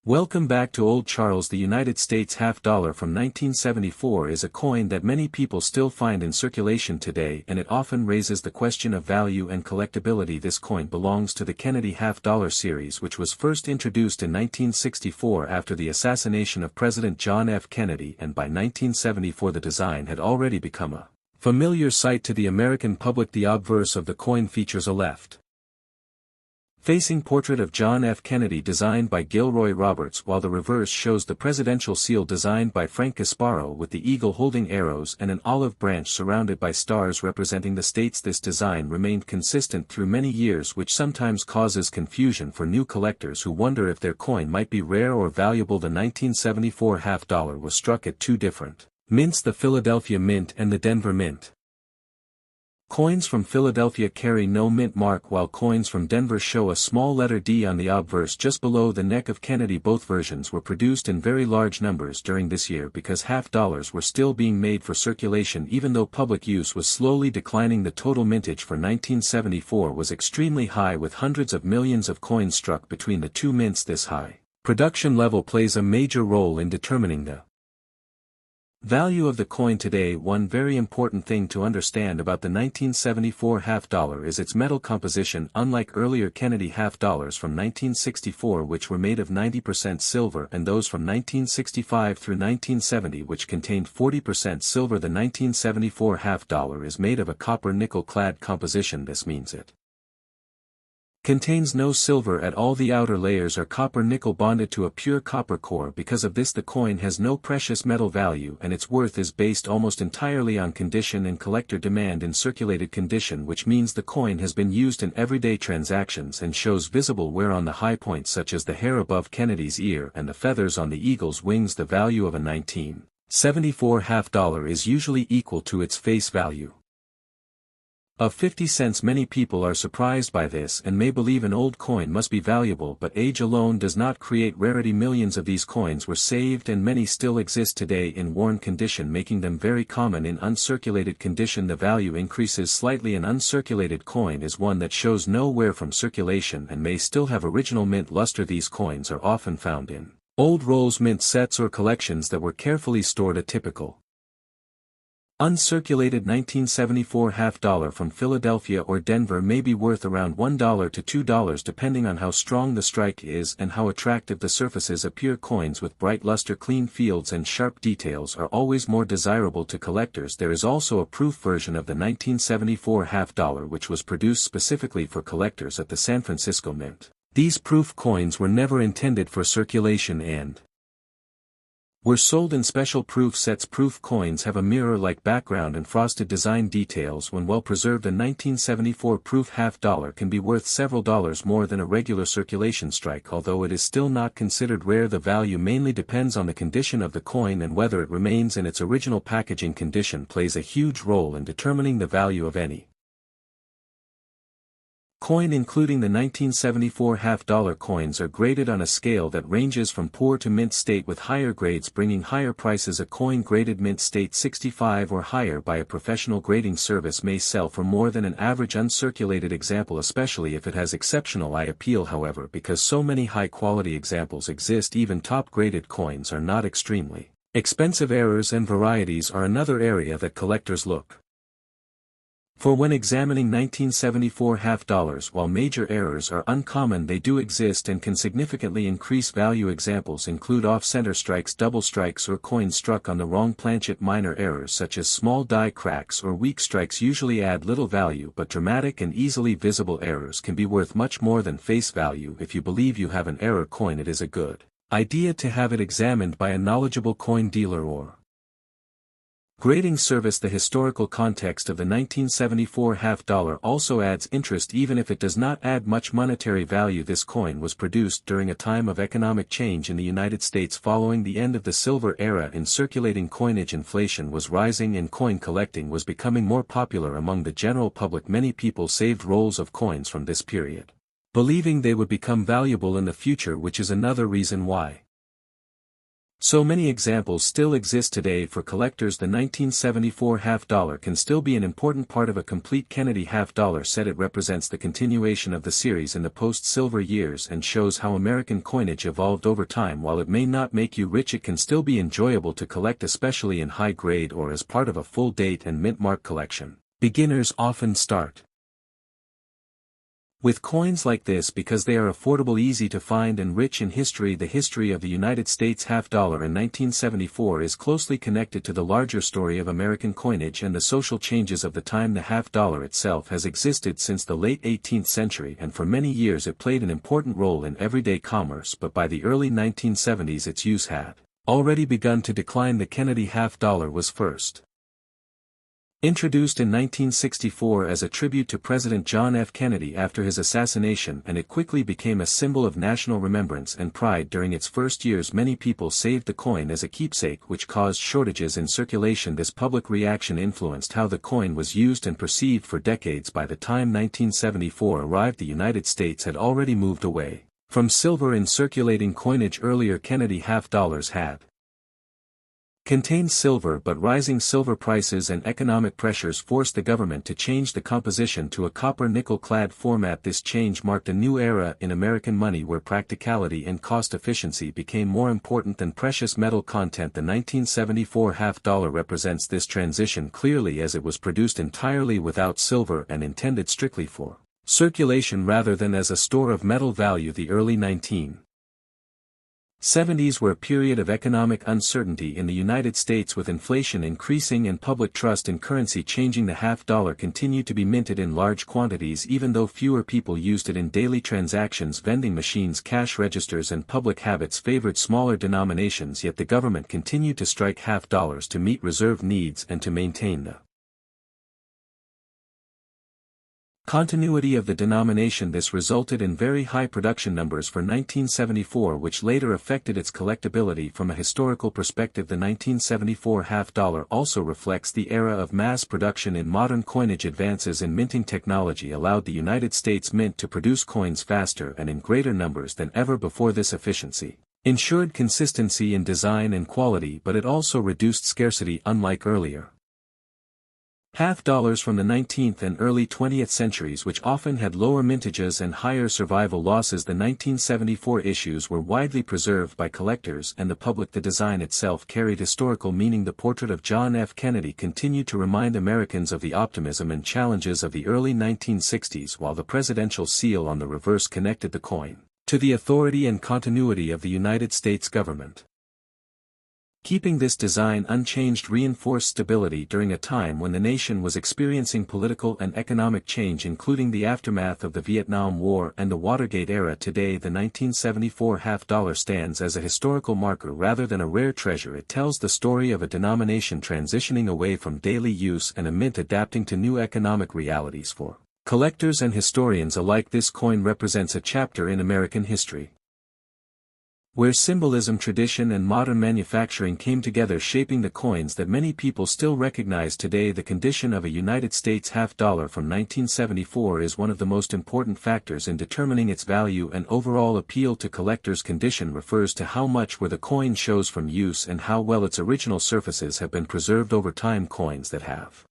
Welcome back to Old Charles. The United States half-dollar from 1974 is a coin that many people still find in circulation today, and it often raises the question of value and collectability. This coin belongs to the Kennedy half-dollar series, which was first introduced in 1964 after the assassination of President John F. Kennedy, and by 1974 the design had already become a familiar sight to the American public. The obverse of the coin features a left facing portrait of John F. Kennedy designed by Gilroy Roberts, while the reverse shows the presidential seal designed by Frank Gasparro with the eagle holding arrows and an olive branch surrounded by stars representing the states. This design remained consistent through many years, which sometimes causes confusion for new collectors who wonder if their coin might be rare or valuable. The 1974 half-dollar was struck at two different mints, the Philadelphia Mint and the Denver Mint. Coins from Philadelphia carry no mint mark, while coins from Denver show a small letter D on the obverse just below the neck of Kennedy. Both versions were produced in very large numbers during this year because half-dollars were still being made for circulation even though public use was slowly declining. The total mintage for 1974 was extremely high, with hundreds of millions of coins struck between the two mints. This high production level plays a major role in determining the value of the coin today. One very important thing to understand about the 1974 half-dollar is its metal composition. Unlike earlier Kennedy half-dollars from 1964, which were made of 90% silver, and those from 1965 through 1970 which contained 40% silver, the 1974 half-dollar is made of a copper-nickel clad composition. This means it contains no silver at all. The outer layers are copper-nickel bonded to a pure copper core. Because of this, the coin has no precious metal value, and its worth is based almost entirely on condition and collector demand in circulated condition, which means the coin has been used in everyday transactions and shows visible wear on the high points such as the hair above Kennedy's ear and the feathers on the eagle's wings. The value of a 1974 half-dollar is usually equal to its face value of 50 cents. Many people are surprised by this and may believe an old coin must be valuable, but age alone does not create rarity. Millions of these coins were saved and many still exist today in worn condition, making them very common in uncirculated condition. The value increases slightly. An uncirculated coin is one that shows no wear from circulation and may still have original mint luster. These coins are often found in old rolls, mint sets, or collections that were carefully stored. A typical uncirculated 1974 half-dollar from Philadelphia or Denver may be worth around $1 to $2 depending on how strong the strike is and how attractive the surfaces appear. Coins with bright luster, clean fields, and sharp details are always more desirable to collectors. There is also a proof version of the 1974 half-dollar which was produced specifically for collectors at the San Francisco Mint. These proof coins were never intended for circulation and were sold in special proof sets. Proof coins have a mirror-like background and frosted design details. When well preserved, a 1974 proof half-dollar can be worth several dollars more than a regular circulation strike. Although it is still not considered rare, the value mainly depends on the condition of the coin, and whether it remains in its original packaging condition plays a huge role in determining the value of any coin. Including the 1974 half-dollar coins are graded on a scale that ranges from poor to mint state, with higher grades bringing higher prices. A coin graded mint state 65 or higher by a professional grading service may sell for more than an average uncirculated example, especially if it has exceptional eye appeal. However, because so many high-quality examples exist, even top-graded coins are not extremely expensive. Errors and varieties are another area that collectors look for when examining 1974 half-dollars. While major errors are uncommon, they do exist and can significantly increase value. Examples include off-center strikes, double strikes, or coins struck on the wrong planchet. Minor errors such as small die cracks or weak strikes usually add little value, but dramatic and easily visible errors can be worth much more than face value. If you believe you have an error coin, it is a good idea to have it examined by a knowledgeable coin dealer or grading service. The historical context of the 1974 half-dollar also adds interest, even if it does not add much monetary value. This coin was produced during a time of economic change in the United States following the end of the silver era in circulating coinage. Inflation was rising and coin collecting was becoming more popular among the general public. Many people saved rolls of coins from this period, believing they would become valuable in the future, which is another reason why So many examples still exist today for collectors. The 1974 half dollar can still be an important part of a complete Kennedy half dollar set. It represents the continuation of the series in the post-silver years and shows how American coinage evolved over time. While it may not make you rich, it can still be enjoyable to collect, especially in high grade or as part of a full date and mint mark collection. Beginners often start with coins like this because they are affordable, easy to find, and rich in history. The history of the United States half dollar in 1974 is closely connected to the larger story of American coinage and the social changes of the time. The half dollar itself has existed since the late 18th century, and for many years it played an important role in everyday commerce, but by the early 1970s its use had already begun to decline. The Kennedy half dollar was first introduced in 1964 as a tribute to President John F. Kennedy after his assassination, and it quickly became a symbol of national remembrance and pride. During its first years, many people saved the coin as a keepsake, which caused shortages in circulation. This public reaction influenced how the coin was used and perceived for decades. By the time 1974 arrived, the United States had already moved away from silver in circulating coinage. Earlier Kennedy half dollars had contained silver, but rising silver prices and economic pressures forced the government to change the composition to a copper-nickel-clad format. This change marked a new era in American money where practicality and cost efficiency became more important than precious metal content. The 1974 half dollar represents this transition clearly, as it was produced entirely without silver and intended strictly for circulation rather than as a store of metal value. The early 1970s were a period of economic uncertainty in the United States, with inflation increasing and public trust in currency changing. The half dollar continued to be minted in large quantities even though fewer people used it in daily transactions. Vending machines, cash registers, and public habits favored smaller denominations, yet the government continued to strike half dollars to meet reserve needs and to maintain the continuity of the denomination. This resulted in very high production numbers for 1974, which later affected its collectability. From a historical perspective, the 1974 half dollar also reflects the era of mass production in modern coinage. Advances in minting technology allowed the United States Mint to produce coins faster and in greater numbers than ever before. This efficiency ensured consistency in design and quality, but it also reduced scarcity. Unlike earlier half dollars from the 19th and early 20th centuries, which often had lower mintages and higher survival losses, the 1974 issues were widely preserved by collectors and the public. The design itself carried historical meaning. The portrait of John F. Kennedy continued to remind Americans of the optimism and challenges of the early 1960s, while the presidential seal on the reverse connected the coin to the authority and continuity of the United States government. Keeping this design unchanged reinforced stability during a time when the nation was experiencing political and economic change, including the aftermath of the Vietnam War and the Watergate era. Today, the 1974 half dollar stands as a historical marker rather than a rare treasure. It tells the story of a denomination transitioning away from daily use and a mint adapting to new economic realities. For collectors and historians alike, this coin represents a chapter in American history where symbolism, tradition, and modern manufacturing came together, shaping the coins that many people still recognize today. The condition of a United States half dollar from 1974 is one of the most important factors in determining its value and overall appeal to collectors. Condition refers to how much wear the coin shows from use and how well its original surfaces have been preserved over time. Coins that have